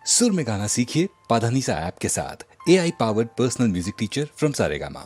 सुर में गाना सीखिए पाधानीसा ऐप के साथ। AI powered personal music teacher from Saregama.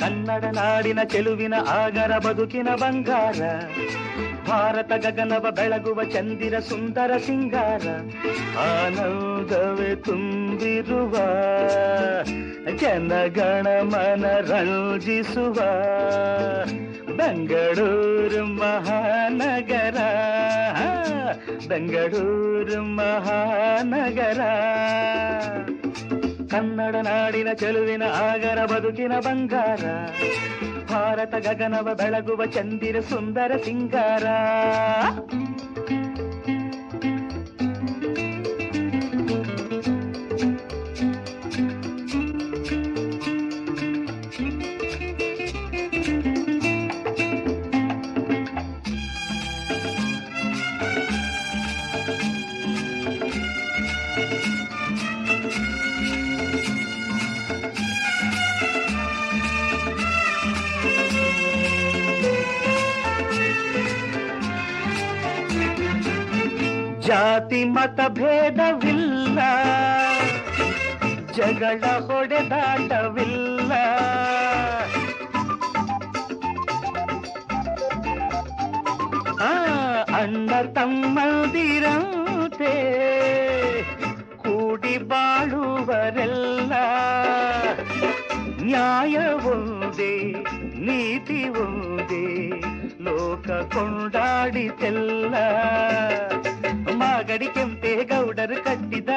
Kannada ನಾಡಿನ ಚೆಲುವಿನ ಆಗರ ಬದುಕಿನ ಬಂಗಾರ, ಭಾರತ ಗಗನವ ಬೆಳಗುವ ಚಂದಿರ ಸುಂದರ ಸಿಂಗಾರ, ಆನಂದವೇ ತುಂಬಿರುವ ಜನಗಣ ಮನ ರಂಜಿಸುವ ಬೆಂಗಳೂರು ಮಹಾನಗರ, ಬೆಂಗಳೂರು ಮಹಾನಗರ. ಕನ್ನಡ ನಾಡಿನ ಚೆಲುವಿನ ಆಗರ ಬದುಕಿನ ಬಂಗಾರ, ಭಾರತ ಗಗನವ ಬೆಳಗುವ ಚಂದಿರ ಸುಂದರ ಸಿಂಗಾರ. ಜಾತಿ ಮತ ಭೇದವಿಲ್ಲ, ಜಗಳ ಹೊಡೆದಾಟವಿಲ್ಲ, ಅಣ್ಣ ತಮ್ಮಂದಿರಂತೆ ಕೂಡಿ ಬಾಳುವರೆಲ್ಲ, ನ್ಯಾಯ ಒಂದೇ ನೀತಿ ಒಂದೇ ಲೋಕ ಕೊಂಡಾಡಿತೆಲ್ಲ. ಮಾಗಡಿ ಕೆಂಪೇಗೌಡರು ಕಟ್ಟಿದ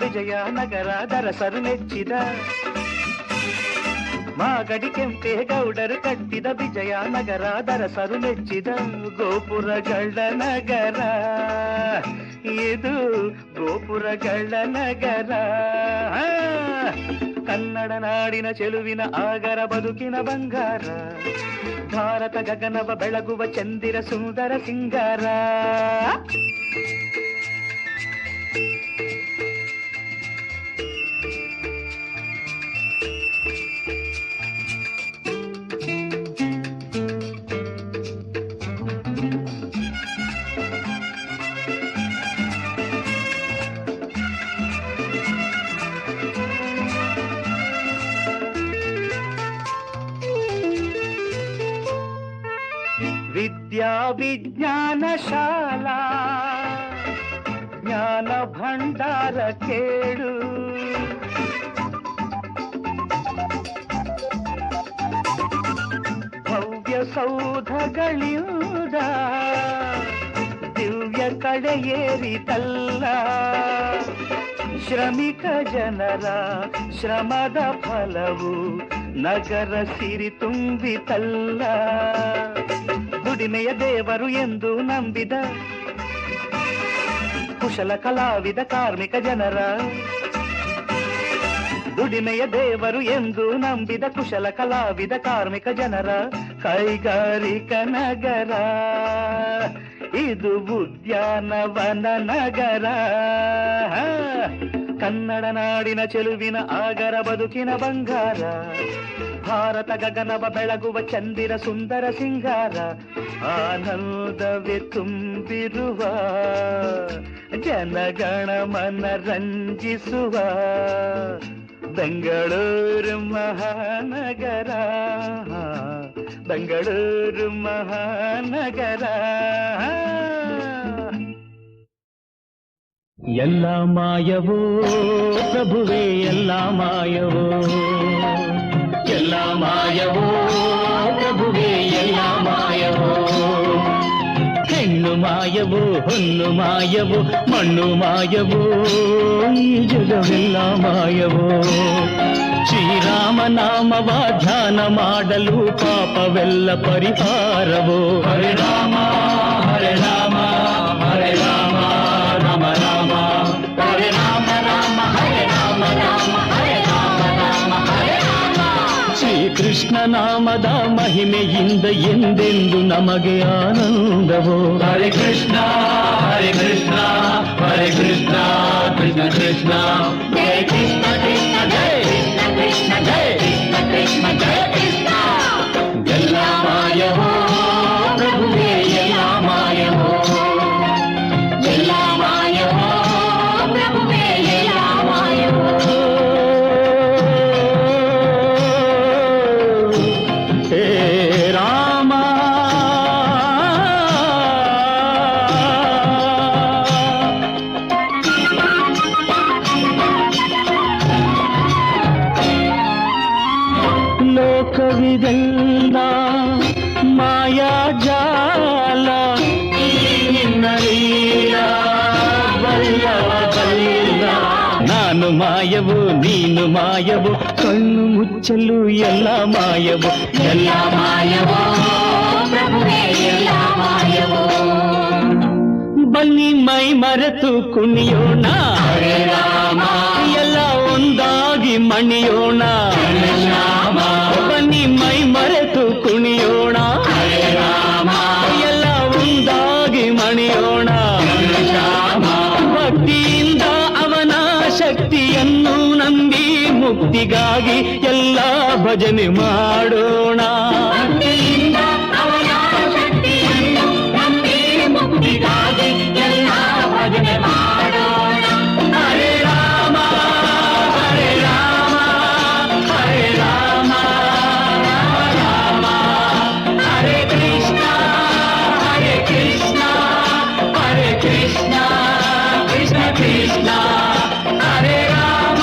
ವಿಜಯನಗರ ದರಸರು ಮೆಚ್ಚಿದ, ಮಾಗಡಿ ಕೆಂಪೇಗೌಡರು ಕಟ್ಟಿದ ವಿಜಯನಗರ ದರಸರು ಮೆಚ್ಚಿದ ಗೋಪುರಗಳ ನಗರ, ಇದು ಗೋಪುರಗಳ ನಗರ. ಕನ್ನಡ ನಾಡಿನ ಚೆಲುವಿನ ಆಗರ ಬದುಕಿನ ಬಂಗಾರ, ಭಾರತ ಗಗನವ ಬೆಳಗುವ ಚಂದಿರ ಸುಂದರ ಸಿಂಗಾರ. ವಿದ್ಯಾ ವಿಜ್ಞಾನ ಶಾಲಾ ಜ್ಞಾನ ಭಂಡಾರ ಕೇಳು, ಭವ್ಯ ಸೌಧಗಳಿಂದ ದಿವ್ಯ ಕಡೆಯೇರಿತಲ್ಲ, ಶ್ರಮಿಕ ಜನರ ಶ್ರಮದ ಫಲವು ನಗರ ಸಿರಿ ತುಂಬಿತಲ್ಲ. ದುಡಿಮೆಯ ದೇವರು ಎಂದು ನಂಬಿದ ಕುಶಲ ಕಲಾವಿದ ಕಾರ್ಮಿಕ ಜನರ, ದುಡಿಮೆಯ ದೇವರು ಎಂದು ನಂಬಿದ ಕುಶಲ ಕಲಾವಿದ ಕಾರ್ಮಿಕ ಜನರ ಕೈಗಾರಿಕ ನಗರ, ಇದು ಉದ್ಯಾನವನ ನಗರ. ಕನ್ನಡ ನಾಡಿನ ಚೆಲುವಿನ ಆಗರ ಬದುಕಿನ ಬಂಗಾರ, ಭಾರತ ಗಗನವ ಬೆಳಗುವ ಚಂದಿರ ಸುಂದರ ಸಿಂಗಾರ, ಆನಂದವೇ ತುಂಬಿರುವ ಜನಗಣ ಮನ ರಂಜಿಸುವ ಬೆಂಗಳೂರು ಮಹಾನಗರ, ಬೆಂಗಳೂರು ಮಹಾನಗರ. ಎಲ್ಲ ಮಾಯವೋ ಪ್ರಭುವೇ, ಎಲ್ಲ ಮಾಯವೋ, ಎಲ್ಲ ಮಾಯವೋ ಪ್ರಭುವೇ, ಎಲ್ಲ ಮಾಯವೋ. ಹೆಣ್ಣು ಮಾಯವೋ, ಹೊನ್ನು ಮಾಯವೋ, ಮಣ್ಣು ಮಾಯವೋ, ಈ ಜಗವೆಲ್ಲ ಮಾಯವೋ. ಶ್ರೀರಾಮ ನಾಮವ ಧ್ಯಾನ ಮಾಡಲು ಪಾಪವೆಲ್ಲ ಪರಿಹಾರವೋ. ಹರೆ ರಾಮ ಹರೆ ರಾಮ ಕೃಷ್ಣ ನಾಮದ ಮಹಿಮೆಯಿಂದ ಎಂದೆಂದು ನಮಗೆ ಆನಂದವೋ. ಹರೇ ಕೃಷ್ಣ ಹರೇ ಕೃಷ್ಣ ಹರೇ ಕೃಷ್ಣ ಕೃಷ್ಣ ಕೃಷ್ಣ ಜಯ ಕೃಷ್ಣ ಕೃಷ್ಣ ಜಯ ಕೃಷ್ಣ ಜಯ ಕೃಷ್ಣ ಜಯ ಕೃಷ್ಣ. ಎಲ್ಲ ಮಾಯವೋ ಪ್ರಭುವೇ ಎಲ್ಲ ಮಾಯವೋ, ಎಲ್ಲ ಮಾಯವೋ ಪ್ರಭುವೇ ಎಲ್ಲ ಮಾಯವೋ. ಹೇ ರಾಮ ಲೋಕವಿದೆಲ್ಲ ಮಾಯಾಜಾಲ, ನಿನ್ನ ಲೀಲಾ ಬಲ್ಲವ ಬಲ್ಲ. ನಾನು ಮಾಯವು ನೀನು ಮಾಯವು, ಕಣ್ಣು ಮುಚ್ಚಲು ಎಲ್ಲ ಮಾಯವು, ಎಲ್ಲ ಮಾಯವೋ ಪ್ರಭುವೇ ಎಲ್ಲ ಮಾಯವೋ. ಬನ್ನಿ ಮೈ ಮರೆತು ಕುಣಿಯೋಣ, ಹರೇ ರಾಮ ಎಲ್ಲ ಒಂದಾಗಿ ಮಣಿಯೋಣ. ಬನ್ನಿ ಮೈ ಮರೆತು ಕುಣಿಯೋಣ, ಹರೇ ರಾಮ ಎಲ್ಲ ಒಂದಾಗಿ ಮಣಿಯೋಣ. ಭಕ್ತಿಯಿಂದ ಅವನ ಶಕ್ತಿಯನ್ನು ನಂಬಿ ಮುಕ್ತಿಗಾಗಿ ಎಲ್ಲ ಭಜನೆ ಮಾಡೋಣ. ಭಕ್ತಿಯಿಂದ ಅವನ ಶಕ್ತಿಯನ್ನು ನಂಬಿ ಮುಕ್ತಿಗಾಗಿ ಎಲ್ಲ ಭಜನೆ ಮಾಡೋಣ. ಹರೇ ರಾಮ ಹರೇ ರಾಮ ಹರೇ ರಾಮ ರಾಮ ರಾಮ, ಹರೇ ಕೃಷ್ಣ ಕೃಷ್ಣ ಕೃಷ್ಣ ಕೃಷ್ಣ, ಹರೇ ರಾಮ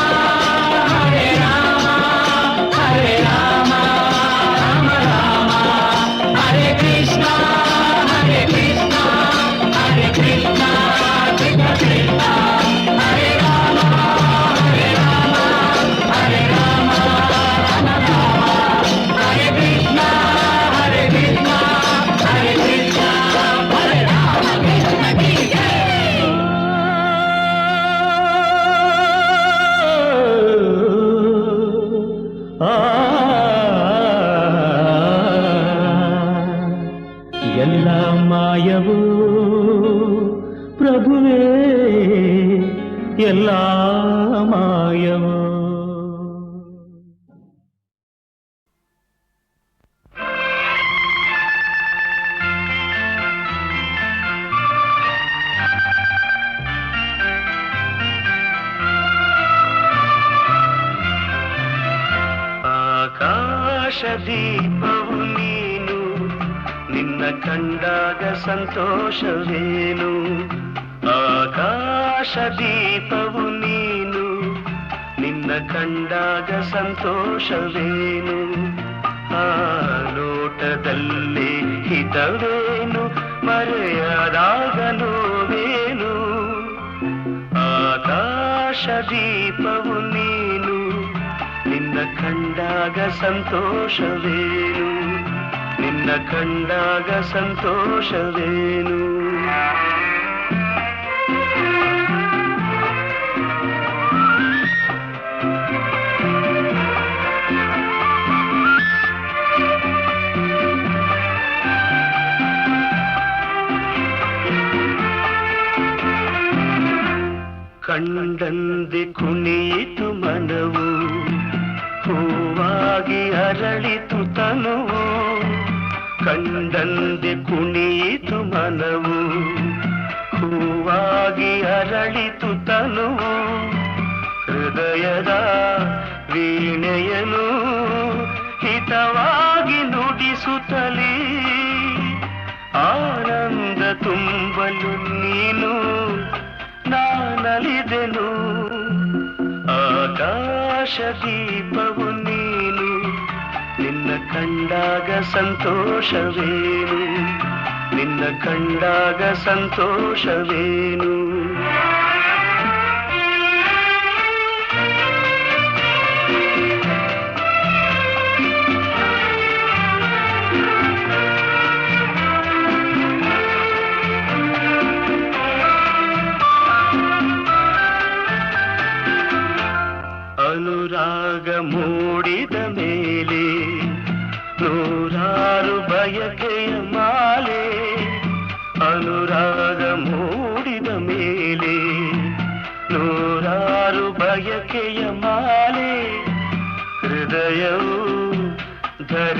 ಹರೇ ರಾಮ ರಾಮ ರಾಮ, ಹರೇ ಕೃಷ್ಣ ಕೃಷ್ಣ ಕೃಷ್ಣ ಕೃಷ್ಣ, ಹರೇ ರಾಮ ಹರೇ ರಾಮ ರಾಮ ರಾಮ, ಹರೇ ಕೃಷ್ಣ ಕೃಷ್ಣ ಹರೇ ರಾಮ ಕೃಷ್ಣ ಕಿ ಜೈ. ಎಲ್ಲ ಮಾಯವೋ ಪ್ರಭುವೇ ಎಲ್ಲ ಮಾಯವೋ. ಆಕಾಶ ದೀಪವು ನೀನು, ನಿನ್ನ ಕಂಡಾಗ ಸಂತೋಷವೇನು. ಆಕಾಶ ದೀಪವು ನೀನು, ನಿನ್ನ ಕಂಡಾಗ ಸಂತೋಷವೇನು. ಆ ಲೋಟದಲ್ಲಿ ಹಿತವೇನು, ಮರೆಯದಾಗ ನೋವೇನು. ಆಕಾಶ ದೀಪವು ನೀನು, ನಿನ್ನ ಕಂಡಾಗ ಸಂತೋಷವೇನು, ನಿನ್ನ ಕಂಡಾಗ ಸಂತೋಷವೇನು. ಕಂಡಂದೆ ಕುಣಿಯಿತು ಮನವು, ಹೂವಾಗಿ ಅರಳಿತು ತನುವು. ಕಂಡಂದೆ ಕುಣಿಯಿತು ಮನವು, ಹೂವಾಗಿ ಅರಳಿತು ತನುವು. ಹೃದಯದ ವೀಣೆಯನು ಹಿತವಾಗಿ ನುಡಿಸುತ್ತಲೇ, ಆನಂದ ತುಂಬಲು ನೀನು ನಾನಲಿದೆನು. ಆಕಾಶ ದೀಪವು ನೀನು, ನಿನ್ನ ಕಂಡಾಗ ಸಂತೋಷವೇನು, ನಿನ್ನ ಕಂಡಾಗ ಸಂತೋಷವೇನು. ಅನುರಾಗ ಮೂಡಿದ ಮೇಲೆ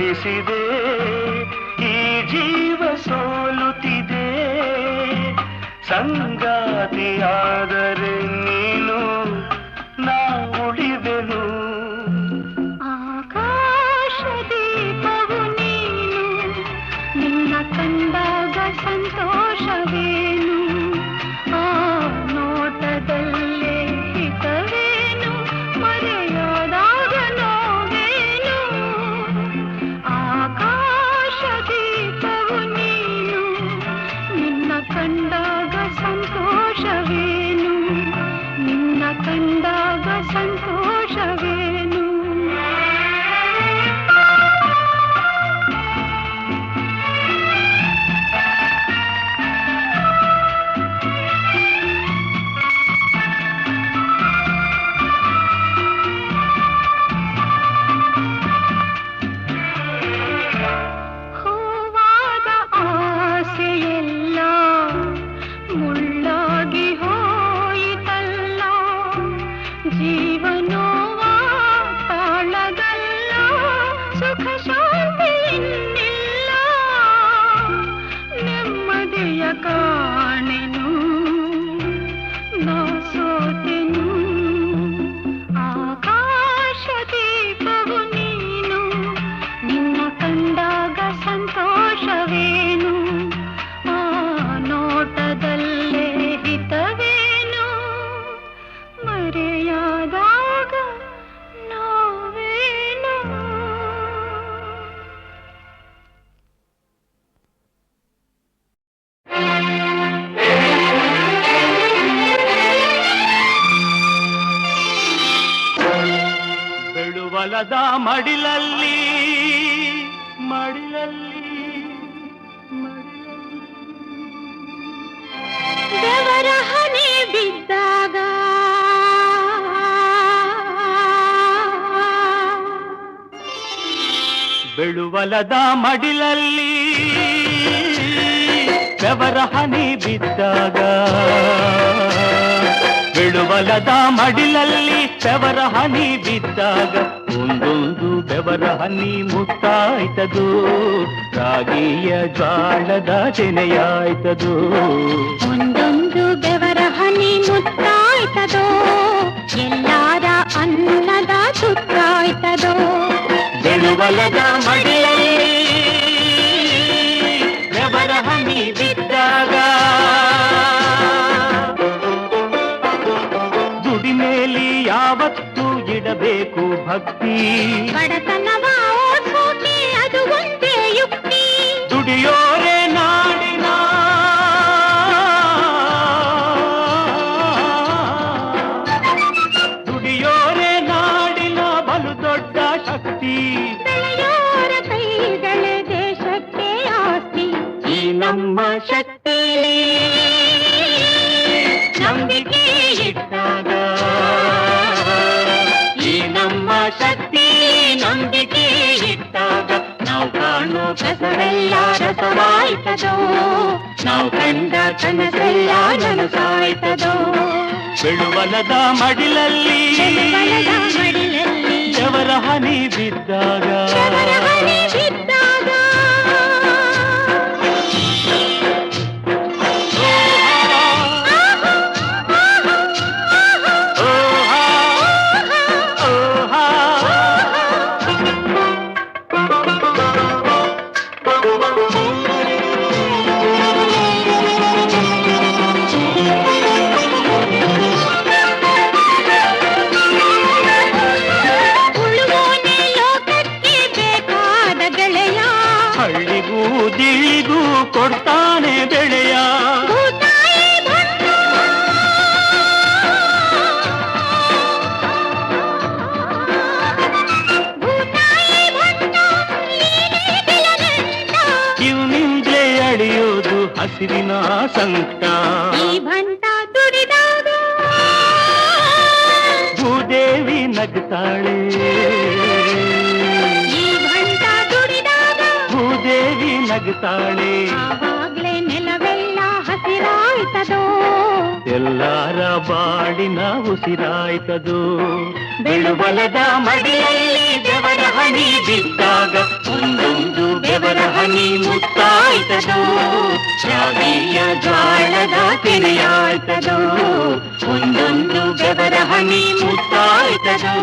ಜಯಿಸಿದೆ ಈ ಜೀವ ಸೋಲುತ್ತಿದೆ ಸಂಗಾತಿಯಾದರೆ ನೀನು ನಾ ಉಳಿವೆನು ಆಕಾಶ ದೀಪವು ನೀನು ನಿನ್ನ ಕಂಡಾಗ ಸಂತೋಷವೇನು ಆ ನೋಟದಲ್ಲೇ ಹಿತವೇನು ಮರೆಯಾದಾಗ ನೋವೇನು ಆಕಾಶ ದೀಪವು ನೀನು ನಿನ್ನ ಕಂಡಾಗ ಸಂತೋಷವೇನು ನಿನ್ನ ಕಂಡಾಗ ಸಂತೋಷವೇನು ಹೂವಾದ ಆಸೆಯೆಲ್ಲ ಮುಳ್ಳಾಗಿ ಹೋಯಿತಲ್ಲ ಜೀವನೋವ ತಾಳಗಲ್ಲ ಸುಖ ಶಾಂತಿ ಇನ್ನಿಲ್ಲ ನೆಮ್ಮದಿಯ ಕಾಣೆನು ನಾ ಸೋತೆನು ಆಕಾಶ ದೀಪವು ನೀನು ನಿನ್ನ ಕಂಡಾಗ ಸಂತೋಷವೇನು ಆ ನೋಟದಲ್ಲೇ ಹಿತವೇನು ಮರೆಯಾದಾಗ ನೋವೇನು ಬೆಳುವಲದ ಮಡಿಲಲ್ಲಿ ಮಡಿಲಲ್ಲಿ ಬೆವರ ಹನಿ ಬಿದ್ದಾಗ ಬೆಳುವಲದ ಮಡಿಲಲ್ಲಿ ಬೆವರ ಹನಿ ಬಿದ್ದಾಗ ಬೆಳುವಲದ ಮಡಿಲಲ್ಲಿ ಬೆವರ ಹನಿ ಬಿದ್ದಾಗ ಒಂದೊಂದು ಬೆವರ ಹನಿ ಮುತ್ತಾಯ್ತದು ರಾಗಿಯ ಜ್ವಾಳದ ತೆನೆಯಾಯ್ತದು ಒಂದೊಂದು ಬೆವರ ಹನಿ ಮುತ್ತಾಯ್ತದೋ ಎಲ್ಲಾರ ಅನ್ನದ ಸುತ್ತಾಯ್ತದೋ ಬೆಳುವಲದ ಮಡಿಲಲ್ಲಿ ಬೆವರ ಹನಿ ಬಿದ್ದಾಗ ದುಡಿಮೇಲಿ ಯಾವತ್ತೂ ಇಡಬೇಕು ಭಕ್ತಿ ಬಡತನವ ಓಡ್ಸೋಕೆ ಅದು ಒಂದೇ ಯುಕ್ತಿ ದುಡಿಯೋರೆ ನಾಡಿನ ದುಡಿಯೋರೆ ನಾಡಿನ ಬಲು ದೊಡ್ಡ ಶಕ್ತಿ ಬೆಳೆಯೋರ ಕೈಗಳೇ ದೇಶಕ್ಕೆ ಆಸ್ತಿ ಈ ನಮ್ಮ ಶಕ್ತಿ ನಂಬಿಕೆ ಇಟ್ಟಾಗ ಈ ನಮ್ಮ ಶಕ್ತಿ ನಂಬಿಕೆ ಇಟ್ಟಾಗ ನಾವು ಕಾಣೋ ಕಸವೆಲ್ಲ ರಸವಾಯ್ತದೋ ನಾವು ಕಂಡ ಕನಸೆಲ್ಲ ನನಸಾಯ್ತದೋ ಬೆಳುವಲದ ಮಡಿಲಲ್ಲಿ ಬೆಳುವಲದ ಮಡಿಲಲ್ಲಿ ಬೆವರ ಹನಿ ಬಿದ್ದಾಗ ಬೆವರ ಹನಿ ಬಿದ್ದಾಗ ಉಳುವೋನೆ ಲೋಕಕ್ಕೆ ಬೇಕಾದ ಗೆಳೆಯ ಹಳ್ಳಿಗೂ ದಿಳಿಗೂ ಕೊಡ್ತಾನೆ ಬೆಳೆಯ ಭೂತಾಯಿ ಭಟ್ಟ ಭೂತಾಯಿ ಭಟ್ಟ ನೀನೇ ಗೆಲನೆಂದ ಇವನಿಂದಲೇ ಅಳಿಯೋದು ಹಸಿರಿನ ಸಂಕಟ ಈ ಭಂಟ ದುಡಿದಾಗ ಭೂದೇವಿ ನಗ್ತಾಳೆ ಈ ಭಂಟ ದುಡಿದಾಗ ಭೂದೇವಿ ನಗ್ತಾಳೆ ಆವಾಗ್ಲೇ ನೆಲವೆಲ್ಲ ಹಸಿರಾಯ್ತದೋ ಎಲ್ಲಾರ ಬಾಡಿನ ಉಸಿರಾಯ್ತದು ಬೆಳುಬಲದ ಮಡಿಲಲ್ಲಿ ಬೆವರ ಹನಿ ಬಿದ್ದಾಗ ಒಂದೊಂದು ಬೆವರ ಹನಿ ಮುತ್ತಾಯ್ತದೋ ಶಾವಿಯ ಜ್ವಾಳದ ತೆರೆಯಾಯ್ತದೋ ಒಂದೊಂದು ಬೆವರ ಹನಿ ಮುತ್ತಾಯ್ತದೋ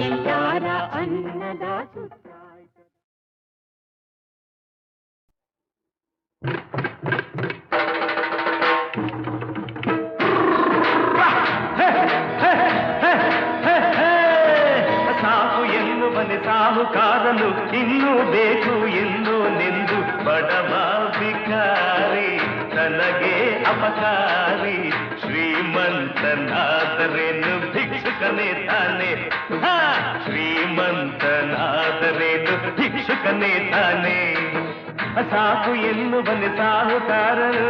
ಎಲ್ಲಾರ ಅನ್ನದ ಸುತ್ತಾಯ್ತದೋ. ಸಾಕು ಎನ್ನುವನೆ ಸಾಹುಕಾರನು ಇನ್ನೂ ಬೇಕು ಎನ್ನು ನೆಂದು ಬಡವ ಬಿಕಾರಿ ತನಗೆ ಅಪಕಾರಿ ಶ್ರೀಮಂತನಾದರೇನು ಭಿಕ್ಷುಕನೇ ತಾನೆ ಶ್ರೀಮಂತನಾದರೇನು ಭಿಕ್ಷುಕನೇ ತಾನೆ ಸಾಕು ಎನ್ನುವನೆ ಸಾಹುಕಾರನು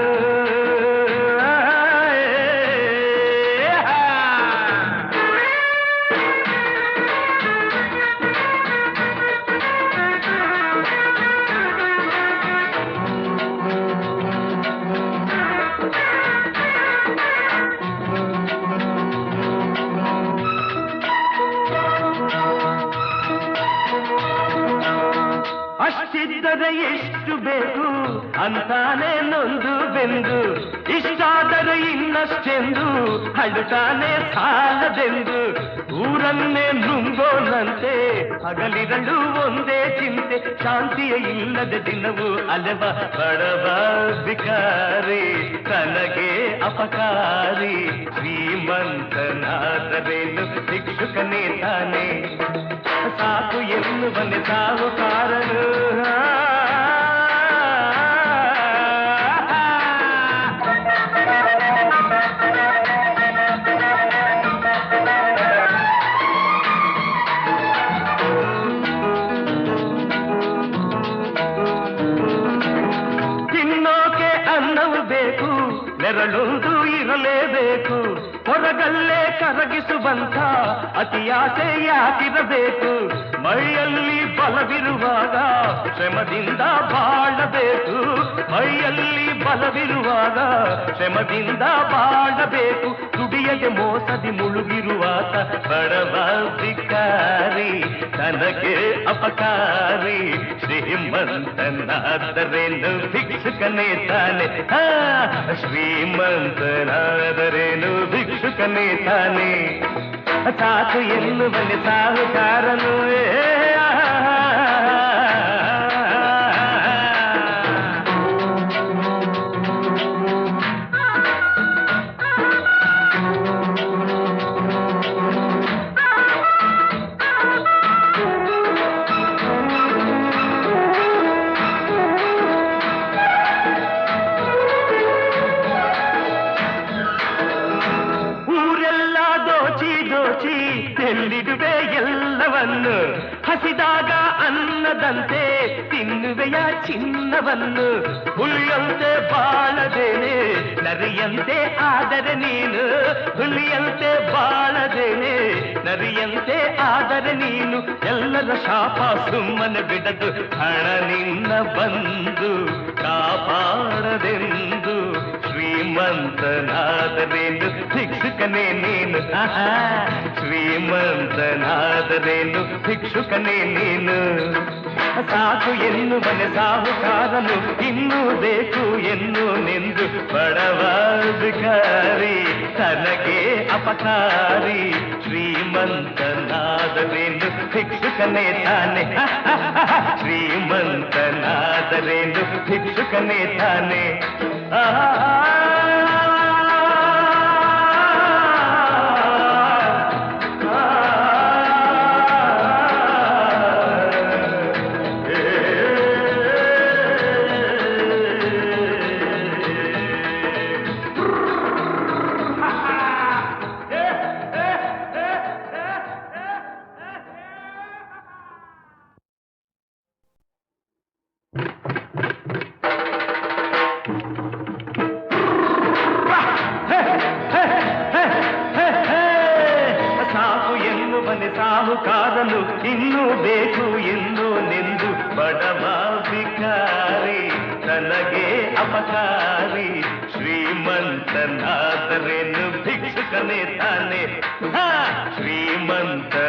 ಅಷ್ಟಿದ್ದರೆ ಎಷ್ಟು ಬೇಕು ಅಂತಾನೆ ನೊಂದು ಬೆಂದು ಇಷ್ಟಾದರೆ ಇನ್ನಷ್ಟೆಂದು ಹಳುತ್ತಾನೆ ಸಾಲದೆಂದು ಊರನ್ನೇ ನುಂಗೋನಂತೆ ಹಗಲಿರಲು ಒಂದೇ ಚಿಂತೆ ಶಾಂತಿಯ ಇಲ್ಲದ ದಿನವೂ ಅಲೆವ ಬಡವ ಬಿಕಾರಿ ತನಗೆ ಅಪಕಾರಿ ಶ್ರೀಮಂತನಾದರೇನು ಭಿಕ್ಷುಕನೇ ತಾನೆ ಸಾಕು ಎನ್ನುವನೆ ಸಾಹುಕಾರನು ತಿನ್ನೋಕೆ ಅನ್ನವು ಬೇಕು ನೆರಳೊಂದು ಇರಲೇಬೇಕು ಹೊರಗಲ್ಲೇ ಕರಗಿಸುವಂತ ಅತಿಯಾಸೆ ಯಾಕಿರಬೇಕು ಮೈಯಲ್ಲಿ ಬಲವಿರುವಾಗ ಶ್ರಮದಿಂದ ಬಾಳಬೇಕು ಮೈಯಲ್ಲಿ ಬಲವಿರುವಾಗ ಶ್ರಮದಿಂದ ಬಾಳಬೇಕು ದುಡಿಯದೆ ಮೋಸದಿ ಮುಳುಗಿರುವಾತ ಬಡವ ಬಿಕಾರಿ ತನಗೆ ಅಪಕಾರಿ ಶ್ರೀಮಂತನಾದರೇನು ಭಿಕ್ಷುಕನೇ ತಾನೆ ಶ್ರೀಮಂತನಾದರೇನು ಭಿಕ್ಷುಕನೇ ತಾನೆ ಸಾಕು ಎನ್ನುವನೆ ಸಾಹುಕಾರನು ಎಲ್ಲಿಡುವೆ ಎಲ್ಲವನ್ನು ಹಸಿದಾಗ ಅನ್ನದಂತೆ ತಿನ್ನುವೆಯ ಚಿನ್ನವನ್ನು ಹುಲಿಯಂತೆ ಬಾಳದೇನೆ ನರಿಯಂತೆ ಆದರೆ ನೀನು ಹುಲಿಯಂತೆ ಬಾಳದೇನೆ ನರಿಯಂತೆ ಆದರೆ ನೀನು ಎಲ್ಲರ ಶಾಪ ಸುಮ್ಮನೆ ಬಿಡದು ಹಣ ನಿನ್ನ ಬಂದು ಕಾಪಾಡದೆಂದು ಶ್ರೀಮಂತನಾದರೇನು ಭಿಕ್ಷುಕನೇ ನೀನು ಶ್ರೀಮಂತನಾದರೇನು ಭಿಕ್ಷುಕನೇ ನೀನು ಸಾಕು ಎನ್ನುವನೆ ಸಾಹುಕಾರನು ಇನ್ನೂ ಬೇಕು ಎನ್ನು ನಿಂದು ಬಡವ ಬಿಕಾರಿ ತನಗೆ ಅಪಕಾರಿ ಶ್ರೀಮಂತನಾದರೇನು ಭಿಕ್ಷುಕನೇ ತಾನೆ ಶ್ರೀಮಂತನಾದರೇನು ಭಿಕ್ಷುಕನೇ ತಾನೆ ಸಾಹುಕಾರನು ಇನ್ನೂ ಬೇಕು ಇನ್ನೂ ನಿಂದು ಬಡವ ಬಿಕಾರಿ ತನಗೆ ಅಪಕಾರಿ ಶ್ರೀಮಂತನಾದರೇನು ಭಿಕ್ಷುಕನೇ ತಾನೆ ಶ್ರೀಮಂತನಾದರೇನು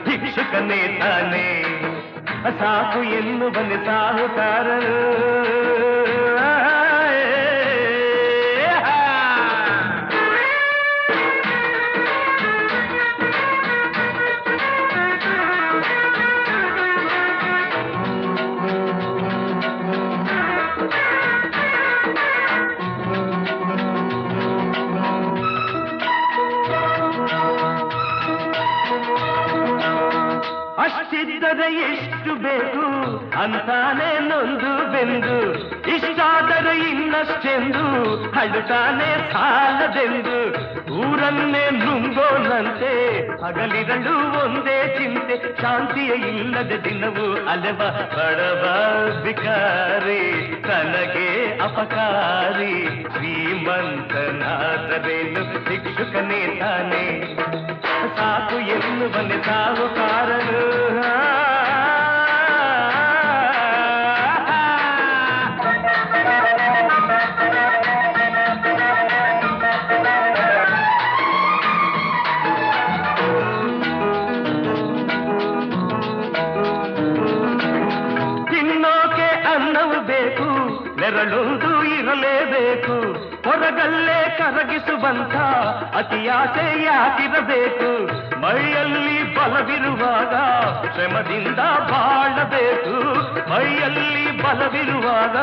ಭಿಕ್ಷುಕ ಭಿಕ್ಷುಕನೇ ತಾನೇ ಸಾಕು ಎನ್ನುವನೆ ಸಾಹುಕಾರರು ಅಷ್ಟಿದ್ದರೆ ಎಷ್ಟು ಬೇಕು ಅಂತಾನೆ ನೊಂದು ಬೆಂದು ಇಷ್ಟಾದರೆ ಇನ್ನಷ್ಟೆಂದು ಹಡುತ್ತಾನೆ ಸಾಲದೆಂದು ಊರನ್ನೇ ನುಂಗೋನಂತೆ ಹಗಲಿರಳು ಒಂದೇ ಚಿಂತೆ ಶಾಂತಿಯ ಇಲ್ಲದ ದಿನವೂ ಅಲೆವ ಬಡವ ಬಿಕಾರಿ ತನಗೆ ಅಪಕಾರಿ ಶ್ರೀಮಂತನಾದರೇನು ಭಿಕ್ಷುಕನೇ ತಾನೇ ಸಾಕು ಎನ್ನುವನೆ ಸಾಹುಕಾರನು ತಿನ್ನೋಕೆ ಅನ್ನವು ಬೇಕು ನೆರಳೊಂದು ಇರಲೇಬೇಕು ಹೊರಗಲ್ಲೇ ಕರಗಿಸುವಂತ ಅತಿಯಾಸೆ ಯಾಕಿರಬೇಕು ಮೈಯಲ್ಲಿ ಬಲವಿರುವಾಗ ಶ್ರಮದಿಂದ ಬಾಳಬೇಕು ಮೈಯಲ್ಲಿ ಬಲವಿರುವಾಗ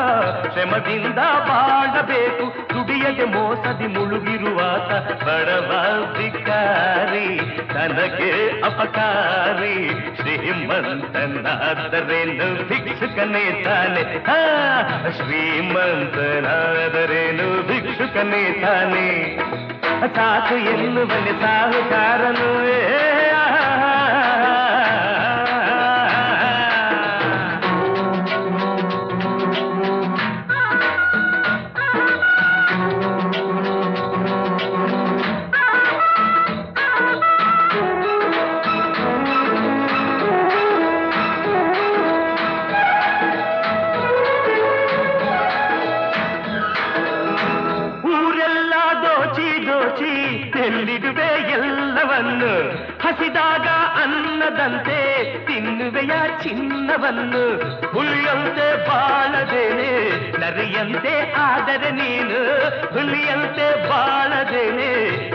ಶ್ರಮದಿಂದ ಬಾಳಬೇಕು ದುಡಿಯದೆ ಮೋಸದಿ ಮುಳುಗಿರುವಾತ ಬಡವ ಭಿಕಾರಿ ತನಗೆ ಅಪಕಾರಿ ಶ್ರೀಮಂತನಾದರೇನು ಭಿಕ್ಷುಕನೇ ತಾನೆ ಶ್ರೀಮಂತನಾದರೇನು ಭಿಕ್ಷುಕನೇ ತಾನೆ ಸಾಕು ಎನ್ನುವನೆ ಸಾಹುಕಾರನು ಎಲ್ಲಿಡುವೆ ಎಲ್ಲವನ್ನು ಹಸಿದಾಗ ಅನ್ನದಂತೆ ತಿನ್ನುವೆಯ ಚಿನ್ನವನ್ನು ಹುಲಿಯಂತೆ ಬಾಳದೇನೆ ನರಿಯಂತೆ ಆದರೆ ನೀನು ಹುಲಿಯಂತೆ ಬಾಳದೇನೆ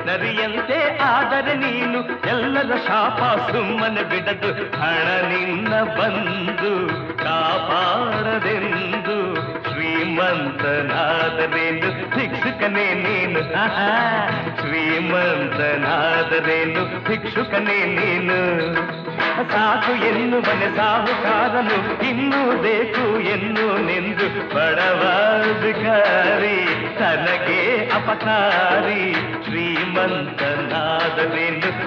ನರಿಯಂತೆ ಆದರೆ ನೀನು ಎಲ್ಲರ ಶಾಪ ಸುಮ್ಮನೆ ಬಿಡದು ಹಣ ನಿನ್ನ ಬಂದು ಕಾಪಾಡದೆಂದು ಶ್ರೀಮಂತನಾದರೇನು ಭಿಕ್ಷುಕನೇ ನೀನು ಶ್ರೀಮಂತನಾದರೇನು ಭಿಕ್ಷುಕನೇ ನೀನು ಸಾಕು ಎನ್ನುವನೆ ಸಾಹುಕಾರನು ಇನ್ನೂ ಬೇಕು ಎನ್ನು ನಿಂದು ಬಡವ ಭಿಕಾರಿ ತನಗೆ ಅಪಕಾರಿ ಶ್ರೀಮಂತನಾದರೇನು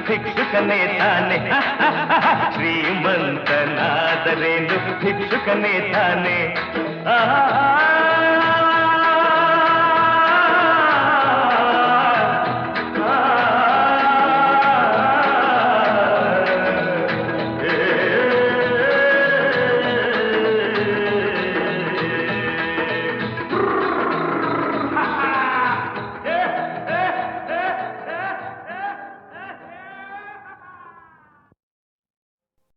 ಭಿಕ್ಷುಕನೇ ತಾನೆ ಶ್ರೀಮಂತನಾದರೇನು ಭಿಕ್ಷುಕನೇ ತಾನೆ